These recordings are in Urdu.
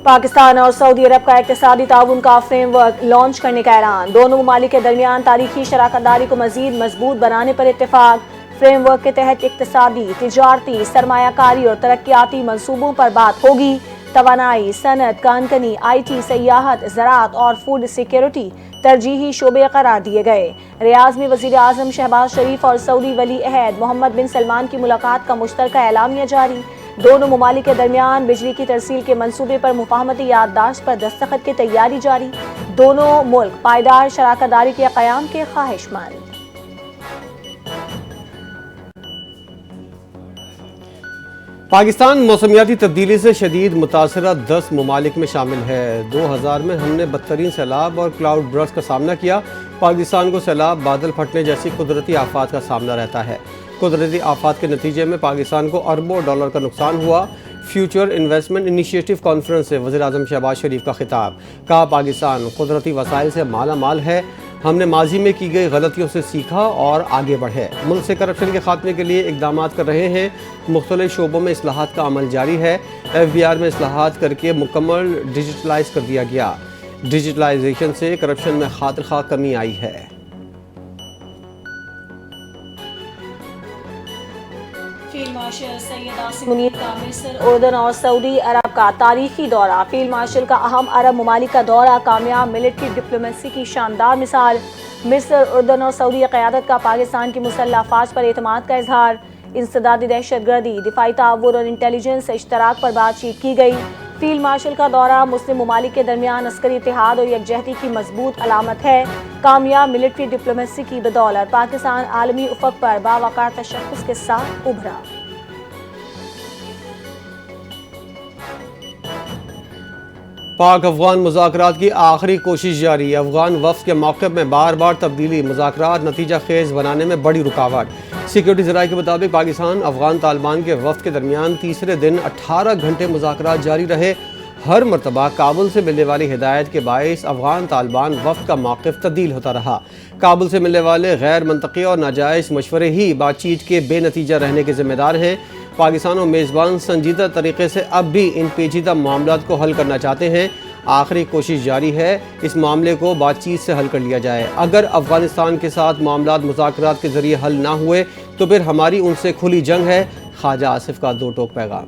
پاکستان اور سعودی عرب کا اقتصادی تعاون کا فریم ورک لانچ کرنے کا اعلان، دونوں ممالک کے درمیان تاریخی شراکت داری کو مزید مضبوط بنانے پر اتفاق۔ فریم ورک کے تحت اقتصادی، تجارتی، سرمایہ کاری اور ترقیاتی منصوبوں پر بات ہوگی۔ توانائی، صنعت، کانکنی، آئی ٹی، سیاحت، زراعت اور فوڈ سیکیورٹی ترجیحی شعبے قرار دیے گئے۔ ریاض میں وزیر اعظم شہباز شریف اور سعودی ولی عہد محمد بن سلمان کی ملاقات کا مشترکہ اعلامیہ جاری۔ دونوں ممالک کے درمیان بجلی کی ترسیل کے منصوبے پر مفاہمتی یادداشت پر دستخط کی تیاری جاری۔ دونوں ملک پائیدار شراکت داری کے قیام کے خواہشمند۔ پاکستان موسمیاتی تبدیلی سے شدید متاثرہ 10 ممالک میں شامل ہے۔ 2000 میں ہم نے بدترین سیلاب اور کلاؤڈ برسٹ کا سامنا کیا۔ پاکستان کو سیلاب، بادل پھٹنے جیسی قدرتی آفات کا سامنا رہتا ہے۔ قدرتی آفات کے نتیجے میں پاکستان کو اربوں ڈالر کا نقصان ہوا۔ فیوچر انویسٹمنٹ انیشیٹو کانفرنس سے وزیر اعظم شہباز شریف کا خطاب، کہا پاکستان قدرتی وسائل سے مالا مال ہے، ہم نے ماضی میں کی گئی غلطیوں سے سیکھا اور آگے بڑھے، ملک سے کرپشن کے خاتمے کے لیے اقدامات کر رہے ہیں، مختلف شعبوں میں اصلاحات کا عمل جاری ہے، ایف بی آر میں اصلاحات کر کے مکمل ڈیجیٹلائز کر دیا گیا، ڈیجیٹلائزیشن سے کرپشن میں خاطر خواہ کمی آئی ہے۔ فیلڈ مارشل سید عاصم منیر کا مصر، اردن اور سعودی عرب کا تاریخی دورہ۔ فیلڈ مارشل کا اہم عرب ممالک کا دورہ کامیاب ملٹری ڈپلومیسی کی شاندار مثال۔ مصر، اردن اور سعودی قیادت کا پاکستان کی مسلح افواج پر اعتماد کا اظہار۔ انسدادی دہشت گردی، دفاعی تعاون اور انٹیلیجنس اشتراک پر بات چیت کی گئی۔ فیلڈ مارشل کا دورہ مسلم ممالک کے درمیان عسکری اتحاد اور یکجہتی کی مضبوط علامت ہے۔ کامیاب ملٹری ڈپلومیسی کی بدولت پاکستان عالمی افق پر باوقار تشخص کے ساتھ ابھرا۔ پاک افغان مذاکرات کی آخری کوشش جاری، افغان وفد کے موقف میں بار بار تبدیلی، مذاکرات نتیجہ خیز بنانے میں بڑی رکاوٹ۔ سیکیورٹی ذرائع کے مطابق پاکستان افغان طالبان کے وفد کے درمیان تیسرے دن 18 گھنٹے مذاکرات جاری رہے۔ ہر مرتبہ کابل سے ملنے والی ہدایت کے باعث افغان طالبان وفد کا موقف تبدیل ہوتا رہا۔ کابل سے ملنے والے غیر منطقی اور ناجائز مشورے ہی بات چیت کے بے نتیجہ رہنے کے ذمہ دار ہیں۔ پاکستان اور میزبان سنجیدہ طریقے سے اب بھی ان پیچیدہ معاملات کو حل کرنا چاہتے ہیں۔ آخری کوشش جاری ہے، اس معاملے کو بات چیت سے حل کر لیا جائے۔ اگر افغانستان کے ساتھ معاملات مذاکرات کے ذریعے حل نہ ہوئے تو پھر ہماری ان سے کھلی جنگ ہے، خواجہ آصف کا دو ٹوک پیغام۔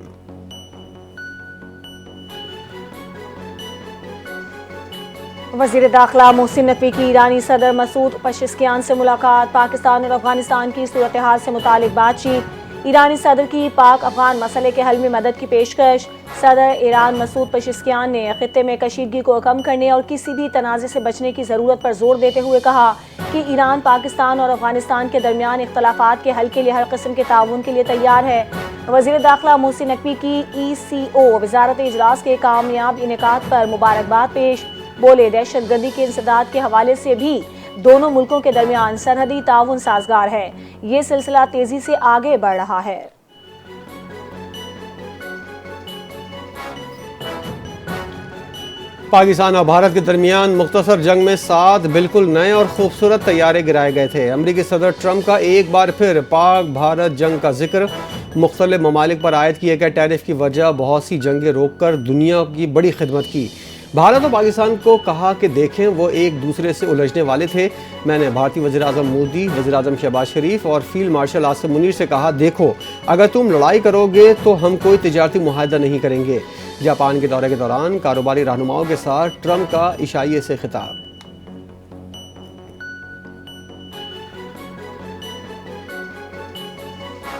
وزیر داخلہ محسن نقوی کی ایرانی صدر مسعود پزشکیان سے ملاقات، پاکستان اور افغانستان کی صورتحال سے متعلق بات چیت۔ ایرانی صدر کی پاک افغان مسئلے کے حل میں مدد کی پیشکش۔ صدر ایران مسعود پزشکیان نے خطے میں کشیدگی کو کم کرنے اور کسی بھی تنازع سے بچنے کی ضرورت پر زور دیتے ہوئے کہا کہ ایران پاکستان اور افغانستان کے درمیان اختلافات کے حل کے لیے ہر قسم کے تعاون کے لیے تیار ہے۔ وزیر داخلہ محسن نقوی کی ECO وزارت اجلاس کے کامیاب انعقاد پر مبارکباد پیش، بولے دہشت گردی کے انسداد کے حوالے سے بھی دونوں ملکوں کے درمیان سرحدی تعاون سازگار ہے، یہ سلسلہ تیزی سے آگے بڑھ رہا ہے۔ پاکستان اور بھارت کے درمیان مختصر جنگ میں 7 بالکل نئے اور خوبصورت طیارے گرائے گئے تھے۔ امریکی صدر ٹرمپ کا ایک بار پھر پاک بھارت جنگ کا ذکر، مختلف ممالک پر عائد کیے گئے ٹیرف کی وجہ بہت سی جنگیں روک کر دنیا کی بڑی خدمت کی۔ بھارت اور پاکستان کو کہا کہ دیکھیں وہ ایک دوسرے سے الجھنے والے تھے، میں نے بھارتی وزیر اعظم مودی، وزیر اعظم شہباز شریف اور فیلڈ مارشل عاصم منیر سے کہا دیکھو اگر تم لڑائی کرو گے تو ہم کوئی تجارتی معاہدہ نہیں کریں گے۔ جاپان کے دورے کے دوران کاروباری رہنماؤں کے ساتھ ٹرمپ کا عشائیے سے خطاب۔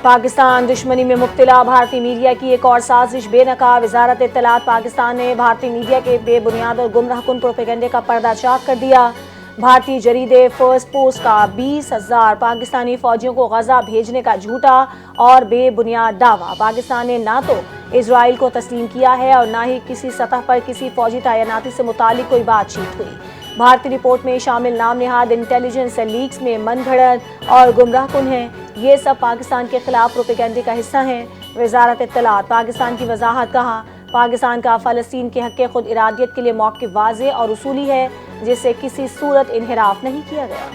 پاکستان دشمنی میں مبتلا بھارتی میڈیا کی ایک اور سازش بے نقاب، وزارت اطلاعات پاکستان نے بھارتی میڈیا کے بے بنیاد اور گمراہ کن پروپیگنڈے کا پردہ چاک کر دیا۔ بھارتی جریدے فرسٹ پوسٹ کا 20,000 پاکستانی فوجیوں کو غزہ بھیجنے کا جھوٹا اور بے بنیاد دعویٰ۔ پاکستان نے نہ تو اسرائیل کو تسلیم کیا ہے اور نہ ہی کسی سطح پر کسی فوجی تعیناتی سے متعلق کوئی بات چیت ہوئی۔ بھارتی رپورٹ میں شامل نام نہاد انٹیلیجنس لیکس میں من گھڑت اور گمراہ کن ہیں، یہ سب پاکستان کے خلاف پروپیگنڈے کا حصہ ہیں۔ وزارت اطلاعات پاکستان کی وضاحت، کہا پاکستان کا فلسطین کے حق خود ارادیت کے لیے موقف واضح اور اصولی ہے جس سے کسی صورت انحراف نہیں کیا گیا۔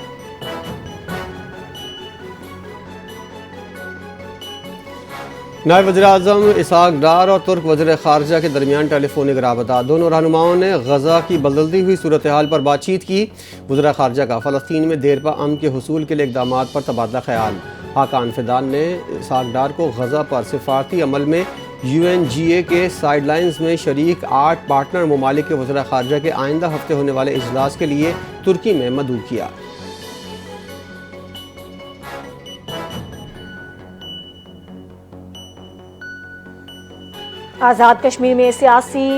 نائب وزیر اعظم اسحاق ڈار اور ترک وزیر خارجہ کے درمیان ٹیلی فونک رابطہ، دونوں رہنماؤں نے غزہ کی بدلتی ہوئی صورتحال پر بات چیت کی۔ وزیر خارجہ کا فلسطین میں دیرپا امن کے حصول کے لیے اقدامات پر تبادلہ خیال۔ حاکان فیدان نے اسحاق ڈار کو غزہ پر سفارتی عمل میں UNGA کے سائیڈ لائنز میں شریک 8 پارٹنر ممالک کے وزراء خارجہ کے آئندہ ہفتے ہونے والے اجلاس کے لیے ترکی میں مدعو کیا۔ آزاد کشمیر میں سیاسی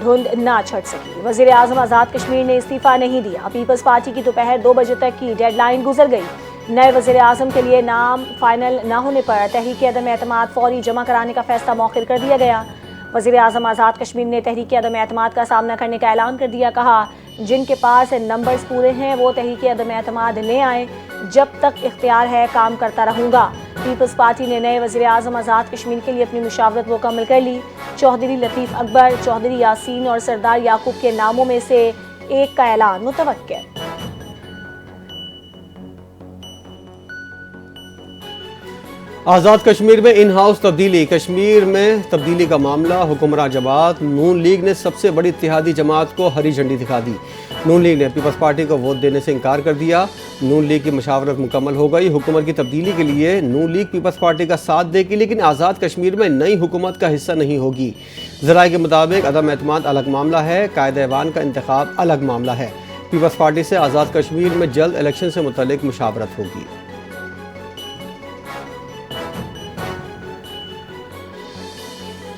دھند نہ چھٹ سکی، وزیر اعظم آزاد کشمیر نے استعفیٰ نہیں دیا۔ پیپلز پارٹی کی دوپہر 2 بجے تک کی ڈیڈ لائن گزر گئی۔ نئے وزیر اعظم کے لیے نام فائنل نہ ہونے پر تحریک عدم اعتماد فوری جمع کرانے کا فیصلہ مؤخر کر دیا گیا۔ وزیر اعظم آزاد کشمیر نے تحریک عدم اعتماد کا سامنا کرنے کا اعلان کر دیا۔ کہا جن کے پاس نمبرز پورے ہیں وہ تحریک عدم اعتماد لے آئیں، جب تک اختیار ہے کام کرتا رہوں گا۔ پیپلز پارٹی نے نئے وزیر اعظم آزاد کشمیر کے لیے اپنی مشاورت مکمل کر لی۔ چودھری لطیف اکبر، چودھری یاسین اور سردار یعقوب کے ناموں میں سے ایک کا اعلان متوقع۔ آزاد کشمیر میں ان ہاؤس تبدیلی۔ کشمیر میں تبدیلی کا معاملہ حکمراں جماعت نون لیگ نے سب سے بڑی اتحادی جماعت کو ہری جھنڈی دکھا دی۔ نون لیگ نے پیپلز پارٹی کو ووٹ دینے سے انکار کر دیا۔ نون لیگ کی مشاورت مکمل ہو گئی۔ حکومت کی تبدیلی کے لیے نون لیگ پیپلز پارٹی کا ساتھ دے گی، لیکن آزاد کشمیر میں نئی حکومت کا حصہ نہیں ہوگی۔ ذرائع کے مطابق عدم اعتماد الگ معاملہ ہے، قائد ایوان کا انتخاب الگ معاملہ ہے۔ پیپلز پارٹی سے آزاد کشمیر میں جلد الیکشن سے متعلق مشاورت ہوگی۔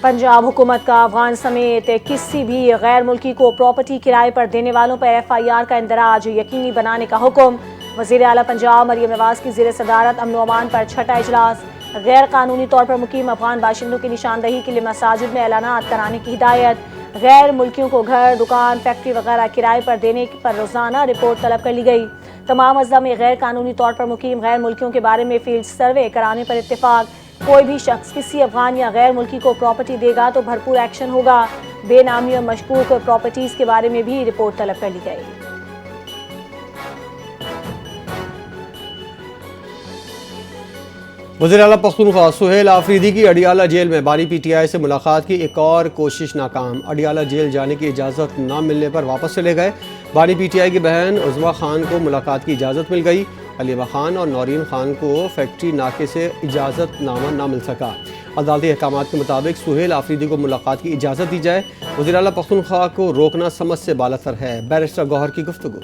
پنجاب حکومت کا افغان سمیت کسی بھی غیر ملکی کو پراپرٹی کرائے پر دینے والوں پر FIR کا اندراج یقینی بنانے کا حکم۔ وزیر اعلیٰ پنجاب مریم نواز کی زیر صدارت امن و امان پر چھٹا اجلاس۔ غیر قانونی طور پر مقیم افغان باشندوں کی نشاندہی کے لیے مساجد میں اعلانات کرانے کی ہدایت۔ غیر ملکیوں کو گھر، دکان، فیکٹری وغیرہ کرائے پر دینے پر روزانہ رپورٹ طلب کر لی گئی۔ تمام اضلاع میں غیر قانونی طور پر مقیم غیر ملکیوں کے بارے میں فیلڈ سروے کرانے پر اتفاق۔ کوئی بھی شخص کسی افغان یا غیر ملکی کو پراپرٹی دے گا تو بھرپور ایکشن ہوگا۔ بے نامی اور مشکوک پراپرٹیز کے بارے میں بھی رپورٹ طلب کر لی گئی۔ وزیر اعلیٰ پختونخوا سہیل آفریدی کی اڈیالہ جیل میں بانی PTI سے ملاقات کی ایک اور کوشش ناکام۔ اڈیالہ جیل جانے کی اجازت نہ ملنے پر واپس چلے گئے۔ بانی PTI کی بہن عظمیٰ خان کو ملاقات کی اجازت مل گئی۔ علیمہ خان اور نورین خان کو فیکٹری ناکے سے اجازت نامہ نہ مل سکا۔ عدالتی احکامات کے مطابق سہیل آفریدی کو ملاقات کی اجازت دی جائے۔ وزیر اعلیٰ پختونخوا کو روکنا سمجھ سے بالاتر ہے، بیرسٹر گوہر کی گفتگو۔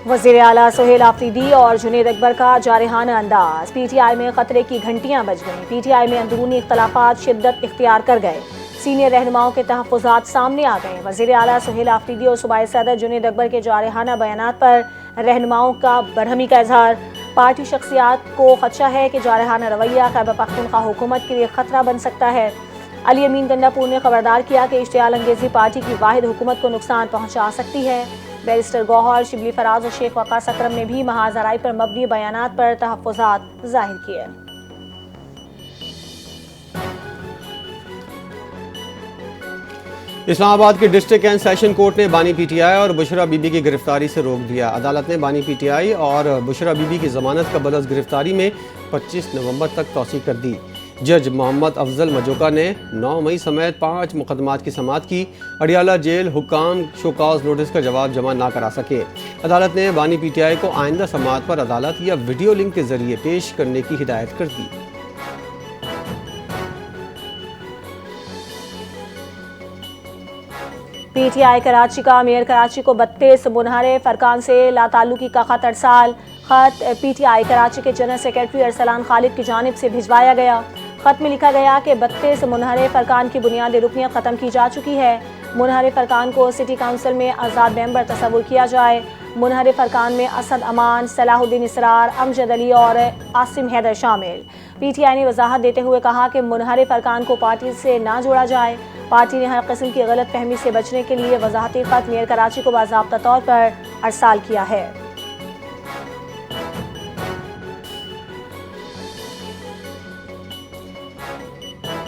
وزیر اعلیٰ سہیل آفریدی اور جنید اکبر کا جارحانہ انداز۔ PTI میں خطرے کی گھنٹیاں بج گئیں۔ PTI میں اندرونی اختلافات شدت اختیار کر گئے۔ سینئر رہنماؤں کے تحفظات سامنے آ گئے۔ وزیر اعلیٰ سہیل آفریدی اور صوبائی صدر جنید اکبر کے جارحانہ بیانات پر رہنماؤں کا برہمی کا اظہار۔ پارٹی شخصیات کو خدشہ ہے کہ جارحانہ رویہ خیبر پختونخوا حکومت کے لیے خطرہ بن سکتا ہے۔ علی امین گنڈا پور نے خبردار کیا کہ اشتعال انگیزی پارٹی کی واحد حکومت کو نقصان پہنچا سکتی ہے۔ بیرسٹر گوہر، شبلی فراز اور شیخ وقاص اکرم نے بھی محاذ آرائی پر مبنی بیانات پر تحفظات ظاہر کیے۔ اسلام آباد کے ڈسٹرکٹ اینڈ سیشن کورٹ نے بانی PTI اور بشرا بی بی کی گرفتاری سے روک دیا۔ عدالت نے بانی PTI اور بشرا بی بی کی ضمانت کا بدعز گرفتاری میں 25 نومبر تک توسیع کر دی۔ جج محمد افضل مجوکا نے 9 مئی سمیت 5 مقدمات کی سماعت کی۔ اڈیالہ جیل حکام شوکاز نوٹس کا جواب جمع نہ کرا سکے۔ عدالت نے بانی PTI کو آئندہ سماعت پر عدالت یا ویڈیو لنک کے ذریعے پیش کرنے کی ہدایت کر دی۔ PTI کراچی کا میئر کراچی کو 32 منحرف ارکان سے لاتعلقی کا خط ارسال۔ خط PTI کراچی کے جنرل سیکرٹری ارسلان خالد کی جانب سے بھجوایا گیا۔ خط میں لکھا گیا کہ 32 منحرف ارکان کی بنیادی رکنیت ختم کی جا چکی ہے۔ منحرف ارکان کو سٹی کونسل میں آزاد ممبر تصور کیا جائے۔ منحرف ارکان میں اسد امان، صلاح الدین اسرار، امجد علی اور عاصم حیدر شامل۔ PTI نے وضاحت دیتے ہوئے کہا کہ منحرف ارکان کو پارٹی سے نہ جوڑا جائے۔ پارٹی نے ہر قسم کی غلط فہمی سے بچنے کے لیے وضاحتی خط میئر کراچی کو باضابطہ طور پر ارسال کیا ہے۔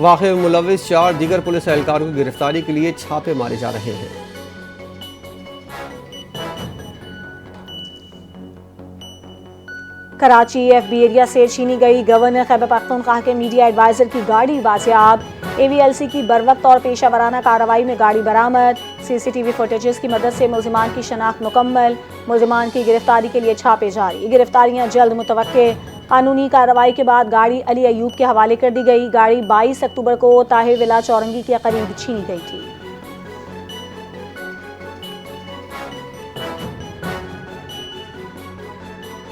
واقعے میں ملوث 4 دیگر پولیس اہلکاروں کی گرفتاری کے لیے چھاپے مارے جا رہے ہیں۔ کراچی ایف بی ایریا سے چھینی گئی گورنر خیبر پختونخوا کے میڈیا ایڈوائزر کی گاڑی بازیاب، اے وی ایل سی کی بروقت اور پیشہ ورانہ کارروائی میں گاڑی برآمد، سی سی ٹی وی فوٹیجز کی مدد سے ملزمان کی شناخت مکمل، ملزمان کی گرفتاری کے لیے چھاپے جاری، گرفتاریاں جلد متوقع۔ قانونی کارروائی کے بعد گاڑی علی ایوب کے حوالے کر دی گئی۔ گاڑی 22 اکتوبر کو طاہر ولا چورنگی کے قریب چھینی گئی تھی۔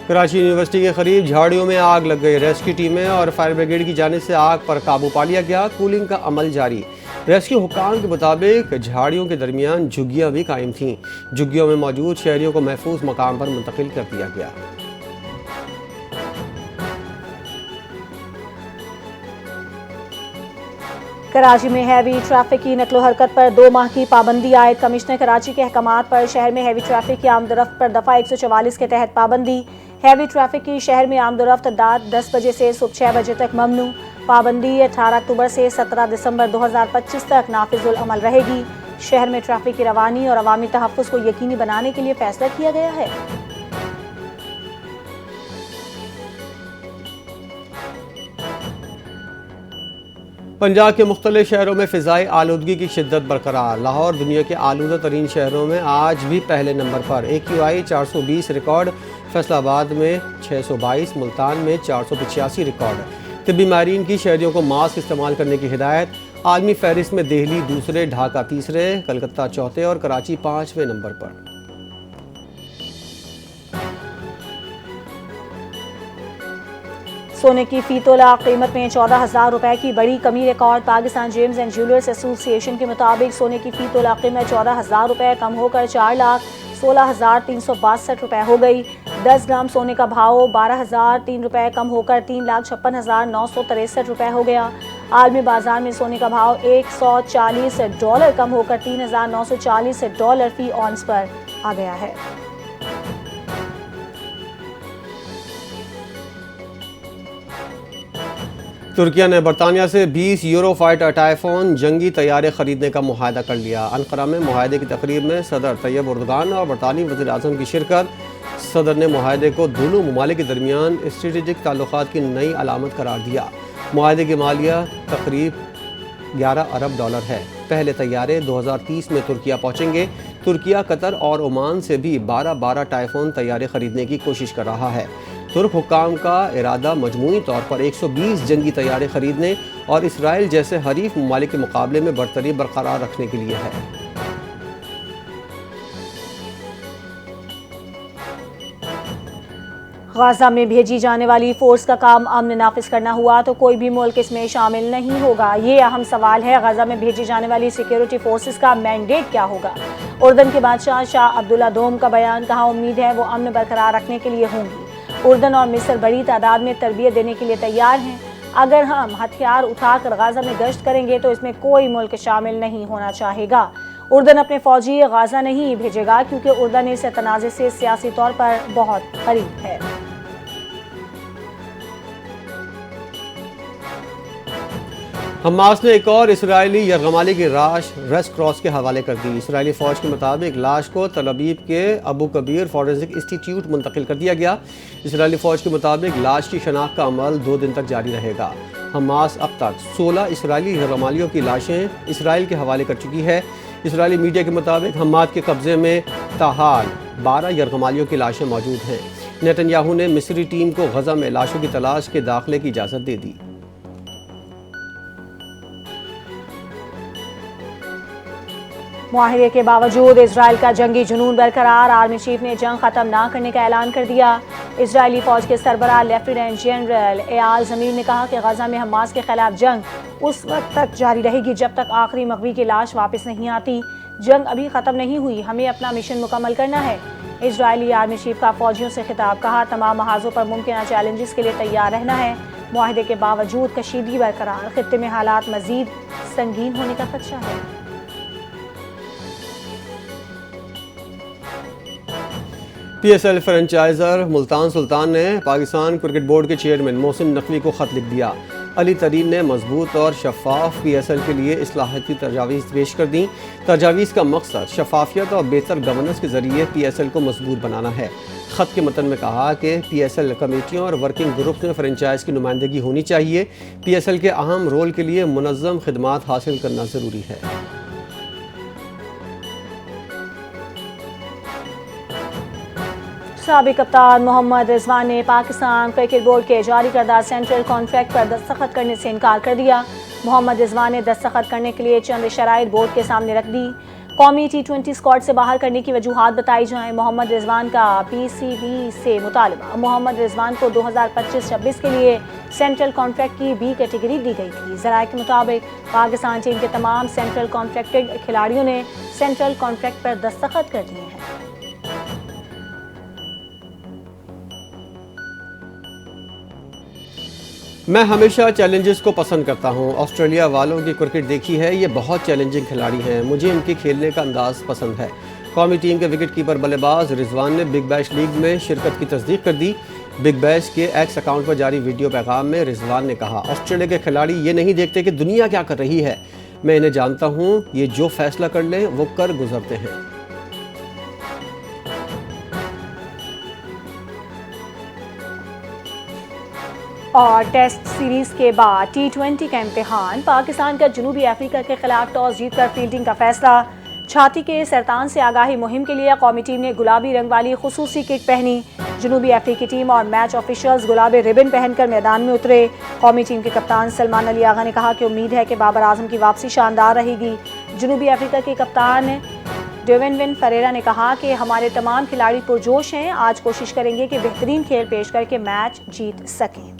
کراچی یونیورسٹی کے قریب جھاڑیوں میں آگ لگ گئی، ریسکیو ٹیمیں اور فائر بریگیڈ کی جانب سے آگ پر قابو پا لیا گیا، کولنگ کا عمل جاری۔ ریسکیو حکام کے مطابق جھاڑیوں کے درمیان جھگیاں بھی قائم تھیں، جھگیوں میں موجود شہریوں کو محفوظ مقام پر منتقل کر دیا گیا۔ کراچی میں ہیوی ٹریفک کی نقل و حرکت پر 2 ماہ کی پابندی عائد، کمشنر کراچی کے احکامات پر شہر میں ہیوی ٹریفک کی آمد و رفت پر دفعہ 144 کے تحت پابندی۔ ہیوی ٹریفک کی شہر میں آمد و رفت رات 10 بجے سے صبح 6 بجے تک ممنوع، پابندی 18 اکتوبر سے 17 دسمبر 2025 تک نافذ العمل رہے گی۔ شہر میں ٹریفک کی روانی اور عوامی تحفظ کو یقینی بنانے کے لیے فیصلہ کیا گیا ہے۔ پنجاب کے مختلف شہروں میں فضائی آلودگی کی شدت برقرار، لاہور دنیا کے آلودہ ترین شہروں میں آج بھی پہلے نمبر پر، AQI 420 ریکارڈ، فیصل آباد میں 622، ملتان میں 485 ریکارڈ۔ طبی ماہرین کی شہریوں کو ماسک استعمال کرنے کی ہدایت، عالمی فہرست میں دہلی دوسرے، ڈھاکہ تیسرے، کلکتہ چوتھے اور کراچی 5ویں نمبر پر۔ سونے کی فی تولہ قیمت میں 14,000 روپے کی بڑی کمی record, Pakistan James and jewellers ایسوسی ایشن کے مطابق سونے کی فی تولہ قیمت 14,000 روپے کم ہو کر 4,16,362 روپے ہو گئی۔ 10 گرام سونے کا بھاؤ 12,003 روپے کم ہو کر 3,56,963 روپے ہو گیا۔ عالمی بازار میں سونے کا بھاؤ $140 کم ہو کر $3,940 فی اونس پر آ گیا ہے۔ ترکیہ نے برطانیہ سے 20 یورو فائٹر ٹائفون جنگی طیارے خریدنے کا معاہدہ کر لیا۔ انقرہ میں معاہدے کی تقریب میں صدر طیب اردگان اور برطانوی وزیر اعظم کی شرکت۔ صدر نے معاہدے کو دونوں ممالک کے درمیان اسٹریٹجک تعلقات کی نئی علامت قرار دیا۔ معاہدے کی مالیہ تقریب $11 ارب ہے۔ پہلے طیارے 2030 میں ترکیہ پہنچیں گے۔ ترکیہ، قطر اور عمان سے بھی 12 ٹائفون طیارے خریدنے کی کوشش کر رہا ہے۔ ترک حکام کا ارادہ مجموعی طور پر 120 جنگی طیارے خریدنے اور اسرائیل جیسے حریف ممالک کے مقابلے میں برتری برقرار رکھنے کے لیے ہے۔ غزہ میں بھیجی جانے والی فورس کا کام امن نافذ کرنا ہوا تو کوئی بھی ملک اس میں شامل نہیں ہوگا، یہ اہم سوال ہے۔ غزہ میں بھیجی جانے والی سیکیورٹی فورسز کا مینڈیٹ کیا ہوگا؟ اردن کے بادشاہ شاہ عبداللہ دوم کا بیان، کہا امید ہے وہ امن برقرار رکھنے کے لیے ہوں گی۔ اردن اور مصر بڑی تعداد میں تربیت دینے کے لیے تیار ہیں۔ اگر ہم ہتھیار اٹھا کر غزہ میں گشت کریں گے تو اس میں کوئی ملک شامل نہیں ہونا چاہے گا۔ اردن اپنے فوجی غزہ نہیں بھیجے گا کیونکہ اردن اس تنازع سے سیاسی طور پر بہت قریب ہے۔ حماس نے ایک اور اسرائیلی یرغمالی کی لاش ریڈ کراس کے حوالے کر دی۔ اسرائیلی فوج کے مطابق لاش کو تل ابیب کے ابو کبیر فورینسک انسٹی ٹیوٹ منتقل کر دیا گیا۔ اسرائیلی فوج کے مطابق لاش کی شناخت کا عمل 2 دن تک جاری رہے گا۔ حماس اب تک 16 اسرائیلی یرغمالیوں کی لاشیں اسرائیل کے حوالے کر چکی ہے۔ اسرائیلی میڈیا کے مطابق حماس کے قبضے میں تاحال 12 یرغمالیوں کی لاشیں موجود ہیں۔ نیتن یاہو نے مصری ٹیم کو غزہ میں لاشوں کی تلاش کے داخلے کی اجازت دے دی۔ معاہدے کے باوجود اسرائیل کا جنگی جنون برقرار، آرمی چیف نے جنگ ختم نہ کرنے کا اعلان کر دیا۔ اسرائیلی فوج کے سربراہ لیفٹیننٹ جنرل ایال زمیر نے کہا کہ غزہ میں حماس کے خلاف جنگ اس وقت تک جاری رہے گی جب تک آخری مغوی کی لاش واپس نہیں آتی۔ جنگ ابھی ختم نہیں ہوئی، ہمیں اپنا مشن مکمل کرنا ہے۔ اسرائیلی آرمی چیف کا فوجیوں سے خطاب، کہا تمام محاذوں پر ممکنہ چیلنجز کے لیے تیار رہنا ہے۔ معاہدے کے باوجود کشیدگی برقرار، خطے میں حالات مزید سنگین ہونے کا خدشہ ہے۔ PSL فرنچائزر ملتان سلطان نے پاکستان کرکٹ بورڈ کے چیئرمین محسن نقوی کو خط لکھ دیا۔ علی ترین نے مضبوط اور شفاف پی ایس ایل کے لیے اصلاحاتی تجاویز پیش کر دیں۔ تجاویز کا مقصد شفافیت اور بہتر گورننس کے ذریعے پی ایس ایل کو مضبوط بنانا ہے۔ خط کے متن میں کہا کہ پی ایس ایل کمیٹیوں اور ورکنگ گروپس میں فرنچائز کی نمائندگی ہونی چاہیے۔ پی ایس ایل کے اہم رول کے لیے منظم خدمات حاصل کرنا ضروری ہے۔ سابق کپتان محمد رضوان نے پاکستان کرکٹ بورڈ کے جاری کردہ سینٹرل کانٹریکٹ پر دستخط کرنے سے انکار کر دیا۔ محمد رضوان نے دستخط کرنے کے لیے چند شرائط بورڈ کے سامنے رکھ دی۔ قومی T20 اسکواڈ سے باہر کرنے کی وجوہات بتائی جائیں۔ محمد رضوان کا پی سی بی سے مطالبہ۔ محمد رضوان کو 2025-26 کے لیے سینٹرل کانٹریکٹ کی بی کیٹیگری دی گئی تھی۔ ذرائع کے مطابق پاکستان ٹیم کے تمام سینٹرل کانٹریکٹڈ کھلاڑیوں نے سینٹرل کانٹریکٹ پر دستخط کر دیے ہیں۔ میں ہمیشہ چیلنجز کو پسند کرتا ہوں۔ آسٹریلیا والوں کی کرکٹ دیکھی ہے، یہ بہت چیلنجنگ کھلاڑی ہیں، مجھے ان کے کھیلنے کا انداز پسند ہے۔ قومی ٹیم کے وکٹ کیپر بلے باز رضوان نے بگ بیش لیگ میں شرکت کی تصدیق کر دی۔ بگ بیش کے ایکس اکاؤنٹ پر جاری ویڈیو پیغام میں رضوان نے کہا، آسٹریلیا کے کھلاڑی یہ نہیں دیکھتے کہ دنیا کیا کر رہی ہے، میں انہیں جانتا ہوں، یہ جو فیصلہ کر لیں وہ کر گزرتے ہیں۔ اور ٹیسٹ سیریز کے بعد T20 کا امتحان، پاکستان کا جنوبی افریقہ کے خلاف ٹاس جیت کر فیلڈنگ کا فیصلہ۔ چھاتی کے سرطان سے آگاہی مہم کے لیے قومی ٹیم نے گلابی رنگ والی خصوصی کٹ پہنی۔ جنوبی افریقی ٹیم اور میچ آفیشلز گلابی ربن پہن کر میدان میں اترے۔ قومی ٹیم کے کپتان سلمان علی آغا نے کہا کہ امید ہے کہ بابر اعظم کی واپسی شاندار رہے گی۔ جنوبی افریقہ کے کپتان ڈیون ون فریرا نے کہا کہ ہمارے تمام کھلاڑی پرجوش ہیں، آج کوشش کریں گے کہ بہترین کھیل پیش کر کے میچ جیت سکیں۔